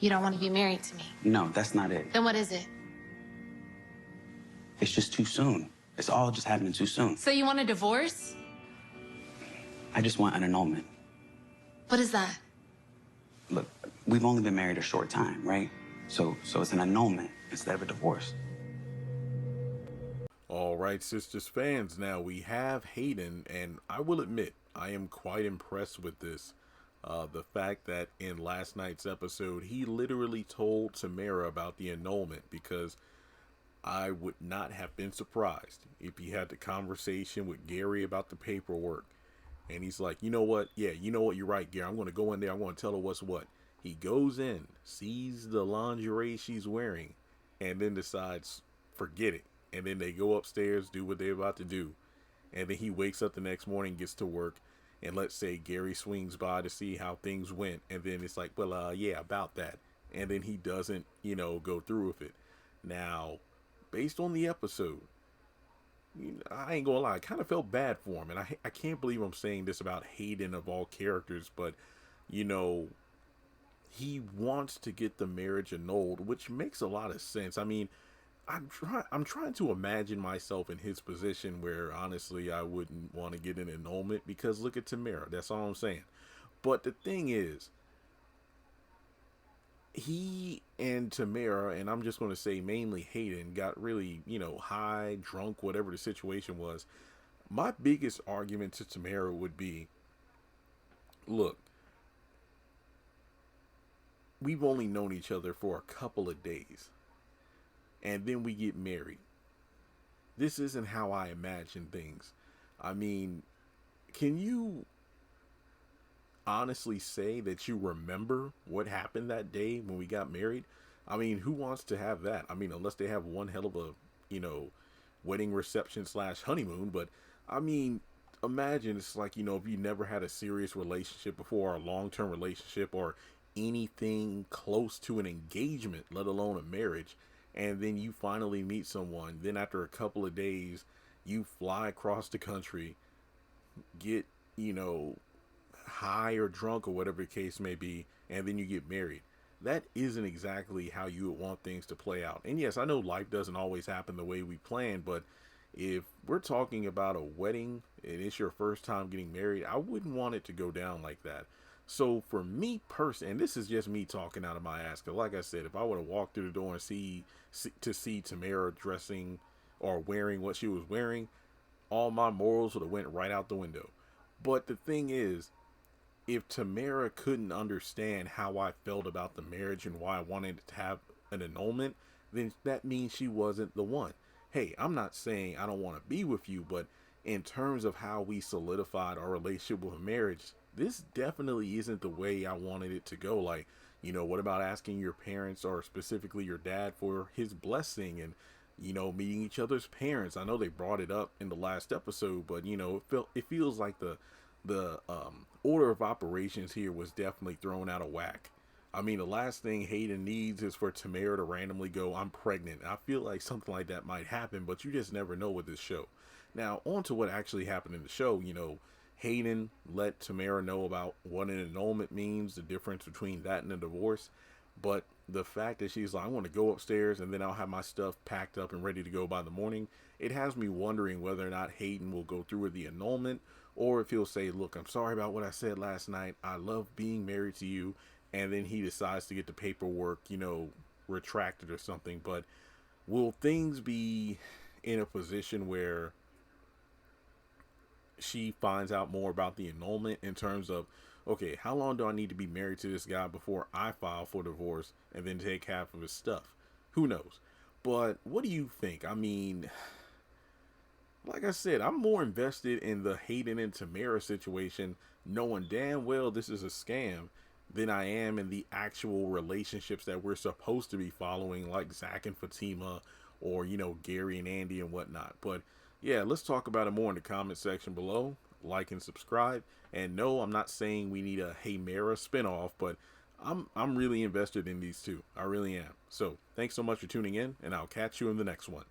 You don't want to be married to me. No, that's not it. Then what is it? It's just too soon. It's all just happening too soon. So you want a divorce? I just want an annulment. What is that? Look, we've only been married a short time, right? So it's an annulment instead of a divorce. All right, Sistas fans, now we have Hayden, and I will admit, I am quite impressed with this. The fact that in last night's episode, he literally told Tamera about the annulment, because I would not have been surprised if he had the conversation with Gary about the paperwork. And he's like, you know what? Yeah, you know what? You're right, Gary. I'm going to go in there. I'm going to tell her what's what. He goes in, sees the lingerie she's wearing, and then decides, forget it. And then they go upstairs, do what they're about to do. And then he wakes up the next morning, gets to work. And let's say Gary swings by to see how things went. And then it's like, well, yeah, about that. And then he doesn't, go through with it. Now, based on the episode, I ain't gonna lie, I kind of felt bad for him. And I can't believe I'm saying this about Hayden of all characters. But, he wants to get the marriage annulled, which makes a lot of sense. I mean, I'm trying to imagine myself in his position where, honestly, I wouldn't want to get an annulment, because look at Tamera. That's all I'm saying. But the thing is, he and Tamera, and I'm just going to say mainly Hayden, got really, high, drunk, whatever the situation was. My biggest argument to Tamera would be, look, we've only known each other for a couple of days. And then we get married. This isn't how I imagine things. I mean, can you honestly say that you remember what happened that day when we got married? I mean, who wants to have that? I mean, unless they have one hell of a, wedding reception / honeymoon. But I mean, imagine it's like, if you never had a serious relationship before, or a long-term relationship, or anything close to an engagement, let alone a marriage. And then you finally meet someone. Then after a couple of days, you fly across the country, get, high or drunk or whatever the case may be, and then you get married. That isn't exactly how you would want things to play out. And yes, I know life doesn't always happen the way we plan, but if we're talking about a wedding and it's your first time getting married, I wouldn't want it to go down like that. So for me personally, and this is just me talking out of my ass, because like I said, if I would have walked through the door and see Tamera dressing or wearing what she was wearing, all my morals would have went right out the window. But the thing is, if Tamera couldn't understand how I felt about the marriage and why I wanted to have an annulment, then that means she wasn't the one. Hey, I'm not saying I don't want to be with you, but in terms of how we solidified our relationship with marriage, this definitely isn't the way I wanted it to go. Like, what about asking your parents, or specifically your dad, for his blessing, and, meeting each other's parents? I know they brought it up in the last episode, but, it feels like the order of operations here was definitely thrown out of whack. I mean, the last thing Hayden needs is for Tamera to randomly go, I'm pregnant. I feel like something like that might happen, but you just never know with this show. Now, on to what actually happened in the show. Hayden let Tamera know about what an annulment means, the difference between that and a divorce. But the fact that she's like, I want to go upstairs and then I'll have my stuff packed up and ready to go by the morning, it has me wondering whether or not Hayden will go through with the annulment, or if he'll say, look, I'm sorry about what I said last night. I love being married to you. And then he decides to get the paperwork, retracted or something. But will things be in a position where she finds out more about the annulment in terms of, okay, how long do I need to be married to this guy before I file for divorce and then take half of his stuff? Who knows? But what do you think? I mean, like I said, I'm more invested in the Hayden and Tamera situation, knowing damn well this is a scam, than I am in the actual relationships that we're supposed to be following, like Zach and Fatima, or, Gary and Andy and whatnot. But yeah, let's talk about it more in the comment section below. Like and subscribe. And no, I'm not saying we need a Tamera spinoff, but I'm really invested in these two. I really am. So thanks so much for tuning in, and I'll catch you in the next one.